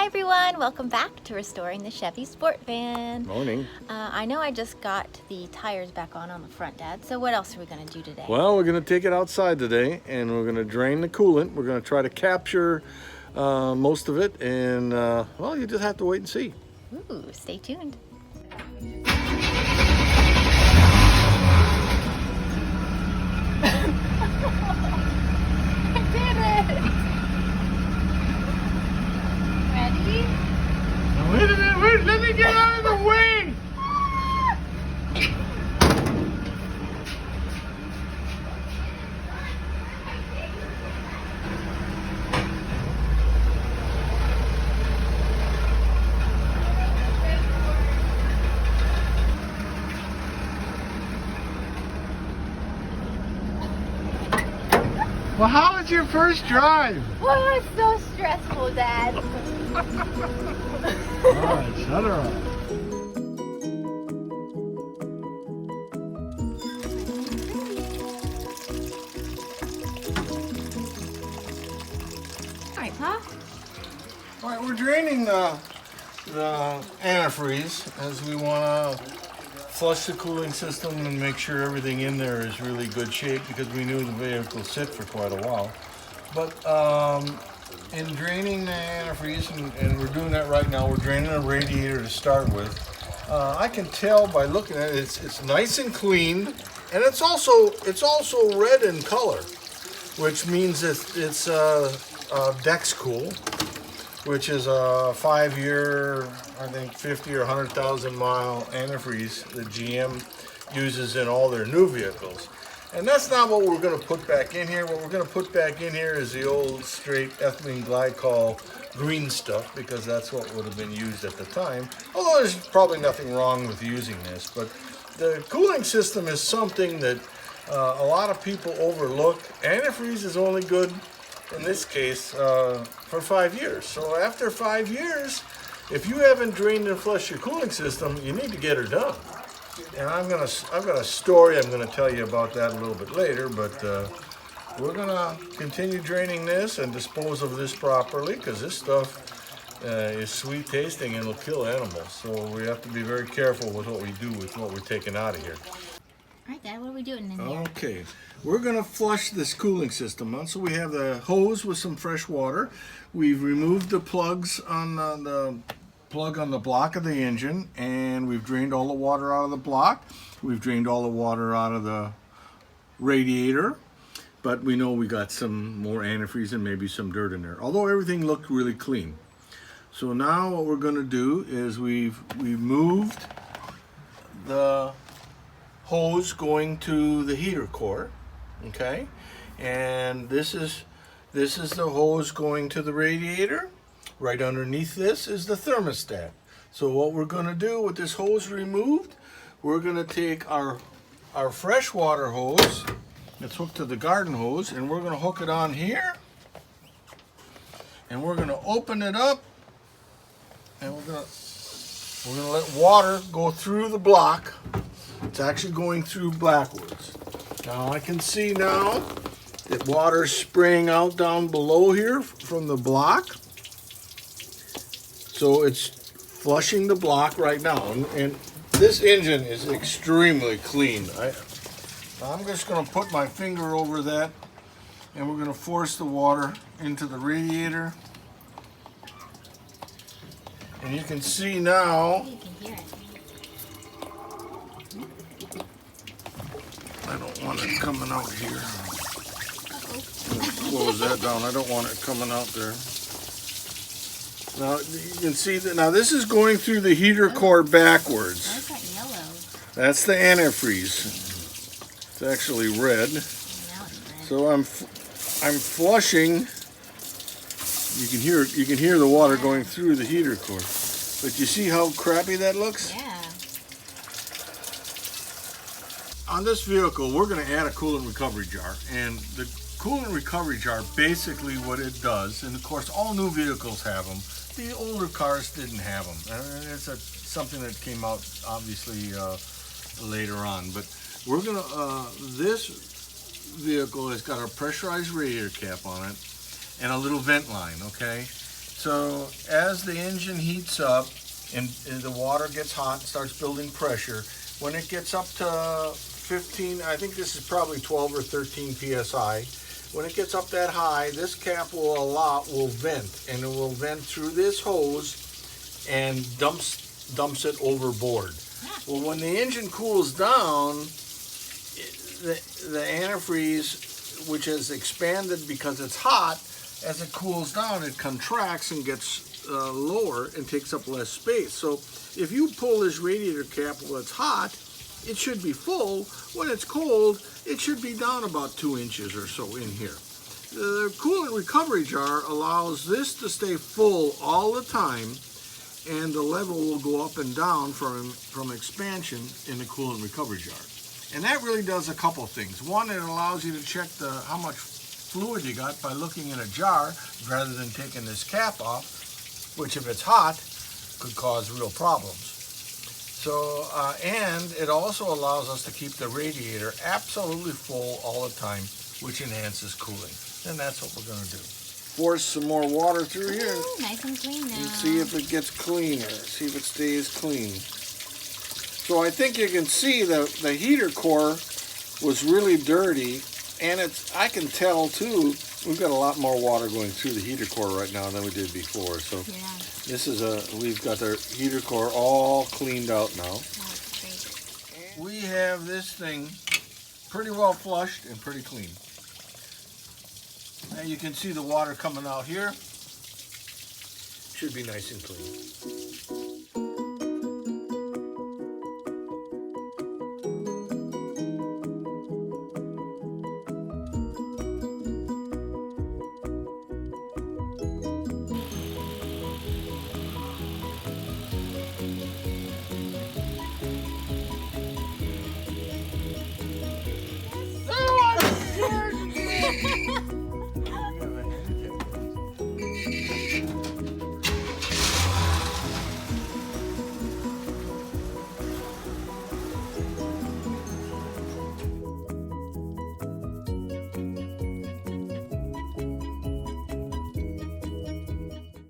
Hi everyone, welcome back to Restoring the Chevy Sportvan. Morning. I know I just got the tires back on the front, Dad, so what else are we going to do today? Well, we're going to take it outside today and we're going to drain the coolant. We're going to try to capture most of it, and well, you just have to wait and see. Ooh, stay tuned. I did it! Ready? Now, wait a minute, wait, let me get out of the way! Well, how was your first drive? Oh, it's so stressful, Dad. All right, shut her off. All right, Pa. All right, we're draining the antifreeze as we want to flush the cooling system and make sure everything in there is really good shape, because we knew the vehicle sit for quite a while. But in draining the antifreeze, and we're doing that right now, we're draining the radiator to start with. I can tell by looking at it, it's nice and clean, and it's also red in color, which means it's Dex Cool, which is a 5-year, I think 50 or 100,000 mile antifreeze that GM uses in all their new vehicles. And that's not what we're going to put back in here. What we're going to put back in here is the old straight ethylene glycol green stuff, because that's what would have been used at the time. Although there's probably nothing wrong with using this. But the cooling system is something that a lot of people overlook. Antifreeze is only good, in this case, for 5 years. So after 5 years, if you haven't drained and flushed your cooling system, you need to get her done. And I've got a story I'm gonna tell you about that a little bit later, but we're gonna continue draining this and dispose of this properly, because this stuff is sweet tasting and will kill animals. So we have to be very careful with what we do with what we're taking out of here. All right, Dad, what are we doing in here? Okay, we're gonna flush this cooling system on. So we have the hose with some fresh water. We've removed the plugs on the plug on the block of the engine, and we've drained all the water out of the block. We've drained all the water out of the radiator, but we know we got some more antifreeze and maybe some dirt in there, although everything looked really clean. So now what we're going to do is we've moved the hose going to the heater core, okay, and this is the hose going to the radiator. Right underneath this is the thermostat. So what we're going to do with this hose removed, we're going to take our freshwater hose that's hooked to the garden hose, and we're going to hook it on here, and we're going to open it up, and we're going to let water go through the block. It's actually going through backwards. Now I can see now that water's spraying out down below here from the block. So it's flushing the block right now, and this engine is extremely clean. I'm just going to put my finger over that, and we're going to force the water into the radiator. And you can see now, You can hear it. I don't want it coming out here. I'm going to close that down. I don't want it coming out there. Now you can see that now this is going through the heater core backwards. Why is that yellow? That's the antifreeze. It's actually red. Now it's red. So I'm flushing. You can hear the water going through the heater core. But you see how crappy that looks? Yeah. On this vehicle, we're going to add a coolant recovery jar, and the coolant recovery jar, basically what it does, and of course all new vehicles have them. The older cars didn't have them. It's something that came out obviously later on. But we're gonna this vehicle has got a pressurized radiator cap on it and a little vent line. Okay, So as the engine heats up and the water gets hot and starts building pressure, when it gets up to 15, I think this is probably 12 or 13 psi. When it gets up that high, this cap will vent, and it will vent through this hose and dumps it overboard. Well, when the engine cools down, the antifreeze, which has expanded because it's hot, as it cools down, it contracts and gets lower and takes up less space. So if you pull this radiator cap while it's hot, it should be full. When it's cold, it should be down about 2 inches or so in here. The coolant recovery jar allows this to stay full all the time, and the level will go up and down from expansion in the coolant recovery jar. And that really does a couple things. One, it allows you to check how much fluid you got by looking in a jar rather than taking this cap off, which if it's hot could cause real problems. So, and it also allows us to keep the radiator absolutely full all the time, which enhances cooling. And that's what we're going to do. Force some more water through here. Ooh, nice and clean now. And see if it gets cleaner. See if it stays clean. So I think you can see the heater core was really dirty, and I can tell too, we've got a lot more water going through the heater core right now than we did before. So yeah. This is we've got our heater core all cleaned out now. Oh, that's great. We have this thing pretty well flushed and pretty clean. Now you can see the water coming out here. Should be nice and clean.